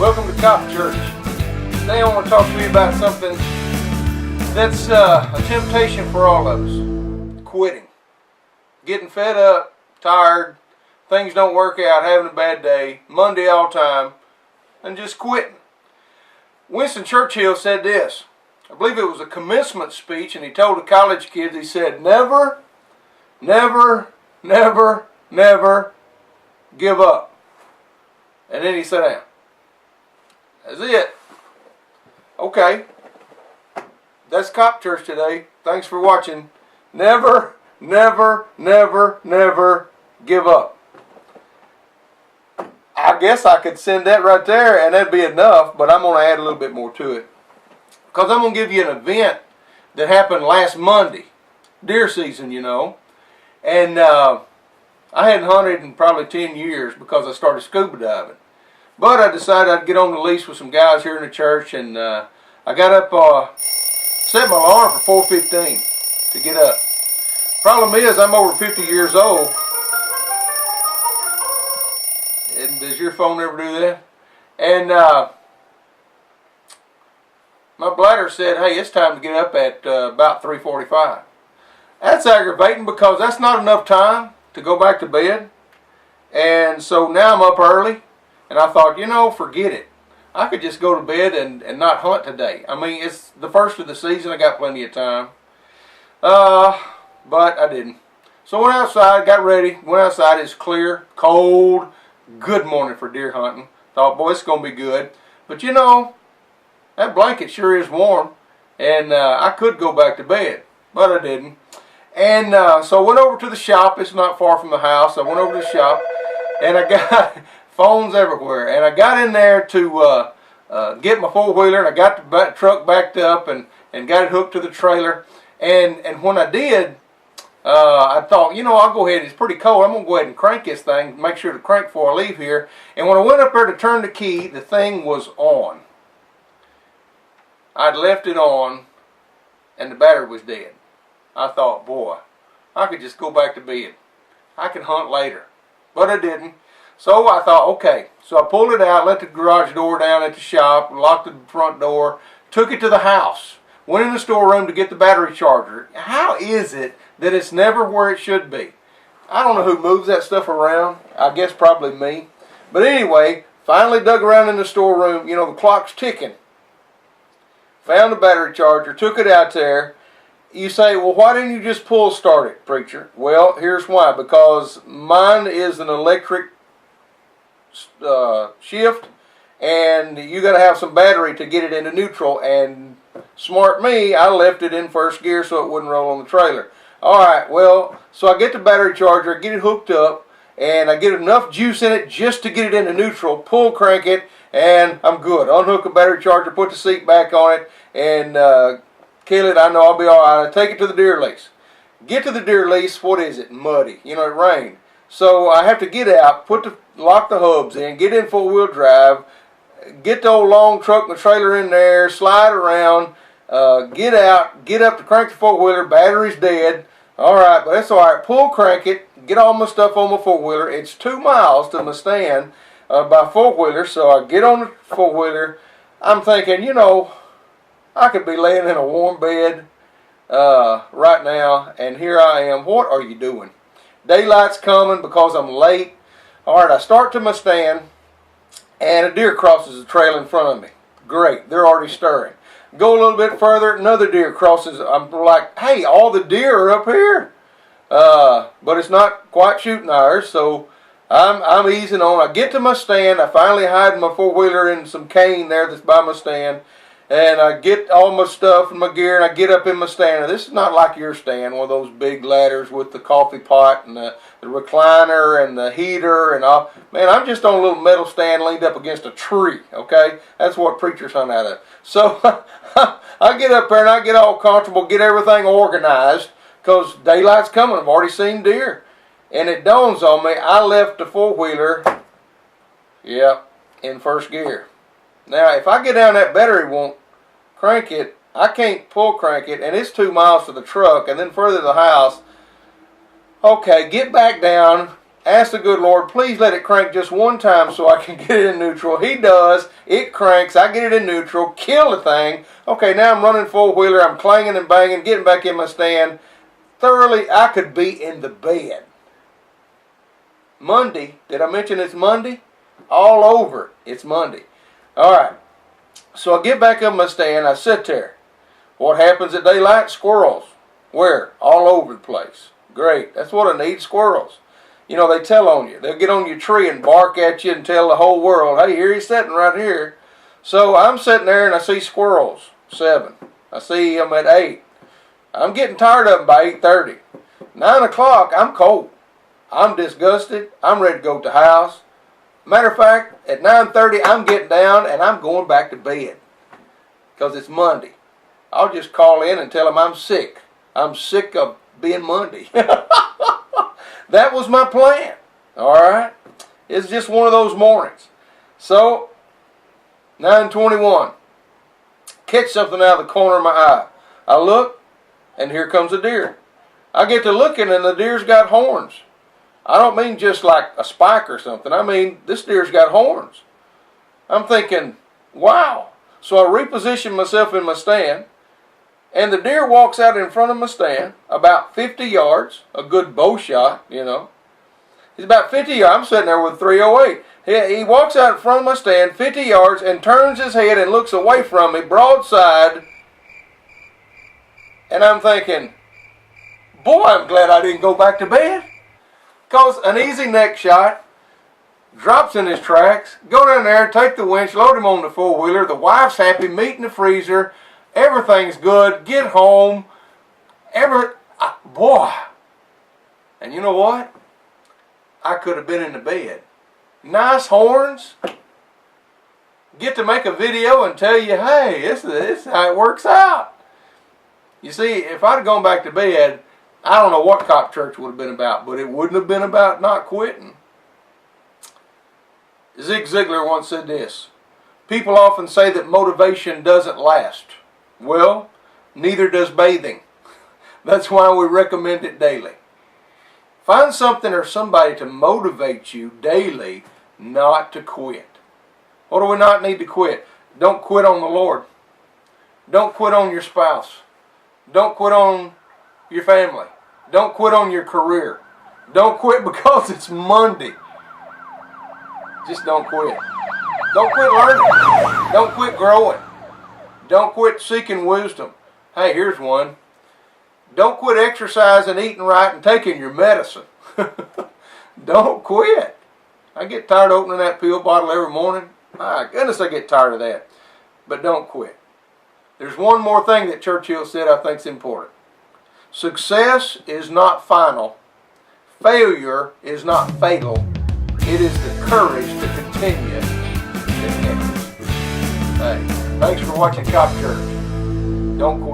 Welcome to Cop Church. Today I want to talk to you about something that's a temptation for all of us. Quitting. Getting fed up, tired, things don't work out, having a bad day, Monday all time, and just quitting. Winston Churchill said this. I believe it was a commencement speech, and he told the college kids, he said, never, never, never, never give up. And then he sat down. That's it. Okay. That's Cop Church today. Thanks for watching. Never, never, never, never give up. I guess I could send that right there and that'd be enough, but I'm going to add a little bit more to it. Because I'm going to give you an event that happened last Monday. Deer season, you know. And I hadn't hunted in probably 10 years because I started scuba diving. But I decided I'd get on the lease with some guys here in the church, and I got up, set my alarm for 4:15 to get up. Problem is, I'm over 50 years old. And does your phone ever do that? And my bladder said, hey, it's time to get up at about 3:45. That's aggravating because that's not enough time to go back to bed. And so now I'm up early. And I thought, you know, forget it. I could just go to bed and not hunt today. I mean, it's the first of the season. I got plenty of time. But I didn't. So I went outside, got ready. Went outside. It's clear, cold, good morning for deer hunting. Thought, boy, it's going to be good. But, you know, that blanket sure is warm. And I could go back to bed. But I didn't. And so I went over to the shop. It's not far from the house. I went over to the shop. And I got... phones everywhere, and I got in there to get my four-wheeler, and I got the truck backed up and got it hooked to the trailer. And when I did, I thought, you know, I'll go ahead. It's pretty cold. I'm going to go ahead and crank this thing, make sure to crank before I leave here. And when I went up there to turn the key, the thing was on. I'd left it on, and the battery was dead. I thought, boy, I could just go back to bed. I can hunt later. But I didn't. So I thought, okay. So I pulled it out, let the garage door down at the shop, locked the front door, took it to the house, went in the storeroom to get the battery charger. How is it that it's never where it should be? I don't know who moves that stuff around. I guess probably me. But anyway, finally dug around in the storeroom. You know, the clock's ticking. Found the battery charger, took it out there. You say, well, why didn't you just pull start it, preacher? Well, here's why. Because mine is an electric shift, and you got to have some battery to get it into neutral. And smart me, I left it in first gear so it wouldn't roll on the trailer. Alright, well, so I get the battery charger, get it hooked up, and I get enough juice in it just to get it into neutral, pull crank it, and I'm good. Unhook the battery charger, put the seat back on it, and kill it. I know I'll be alright. I take it to the deer lease. Get to the deer lease, what is it? Muddy. You know, it rained. So I have to get out, lock the hubs in, get in four-wheel drive, get the old long truck and the trailer in there, slide around, get out, get up to crank the four-wheeler, battery's dead. Alright, but that's alright. Pull crank it, get all my stuff on my four-wheeler. It's 2 miles to my stand by four-wheeler, so I get on the four-wheeler. I'm thinking, you know, I could be laying in a warm bed right now, and here I am. What are you doing? Daylight's coming because I'm late. Alright, I start to my stand, and a deer crosses the trail in front of me. Great, they're already stirring. Go a little bit further, another deer crosses. I'm like, hey, all the deer are up here. But it's not quite shooting hours, so I'm easing on. I get to my stand. I finally hide my four-wheeler in some cane there that's by my stand. And I get all my stuff and my gear, and I get up in my stand. Now, this is not like your stand, one of those big ladders with the coffee pot and the recliner and the heater and all. Man, I'm just on a little metal stand leaned up against a tree, okay? That's what preachers hunt out of. So I get up there and I get all comfortable, get everything organized, because daylight's coming. I've already seen deer. And it dawns on me, I left the four-wheeler, in first gear. Now, if I get down, that battery won't crank it. I can't pull crank it, and it's 2 miles to the truck, and then further to the house. Okay, get back down, ask the good Lord, please let it crank just one time so I can get it in neutral. He does. It cranks. I get it in neutral. Kill the thing. Okay, now I'm running four-wheeler. I'm clanging and banging, getting back in my stand. Thoroughly, I could be in the bed. Monday. Did I mention it's Monday? All over. It's Monday. All right. So I get back up in my stand. I sit there. What happens at daylight? Squirrels. Where? All over the place. Great. That's what I need, squirrels. You know, they tell on you. They'll get on your tree and bark at you and tell the whole world, hey, here he's sitting right here. So I'm sitting there and I see squirrels, 7. I see them at 8. I'm getting tired of them by 8:30. 9 o'clock, I'm cold. I'm disgusted. I'm ready to go to the house. Matter of fact, at 9:30, I'm getting down and I'm going back to bed because it's Monday. I'll just call in and tell them I'm sick. I'm sick of being Monday. That was my plan. All right? It's just one of those mornings. So, 9:21. Catch something out of the corner of my eye. I look, and here comes a deer. I get to looking, and the deer's got horns. I don't mean just like a spike or something. I mean, this deer's got horns. I'm thinking, wow. So I reposition myself in my stand, and the deer walks out in front of my stand, about 50 yards, a good bow shot, you know. He's about 50 yards. I'm sitting there with 308. He walks out in front of my stand, 50 yards, and turns his head and looks away from me, broadside. And I'm thinking, boy, I'm glad I didn't go back to bed. Because an easy neck shot, drops in his tracks, go down there, take the winch, load him on the four-wheeler, the wife's happy, meat in the freezer, everything's good, get home, boy. And you know what? I could have been in the bed. Nice horns. Get to make a video and tell you, hey, this is how it works out. You see, if I'd have gone back to bed, I don't know what Cop Church would have been about, but it wouldn't have been about not quitting. Zig Ziglar once said this: people often say that motivation doesn't last. Well, neither does bathing. That's why we recommend it daily. Find something or somebody to motivate you daily not to quit. What do we not need to quit? Don't quit on the Lord. Don't quit on your spouse. Don't quit on your family. Don't quit on your career. Don't quit because it's Monday. Just don't quit. Don't quit learning. Don't quit growing. Don't quit seeking wisdom. Hey, here's one. Don't quit exercising, eating right, and taking your medicine. Don't quit. I get tired of opening that pill bottle every morning. My goodness, I get tired of that. But don't quit. There's one more thing that Churchill said I think is important. Success is not final. Failure is not fatal. It is the courage to continue that counts. Hey, thanks for watching Cop Church. Don't quit.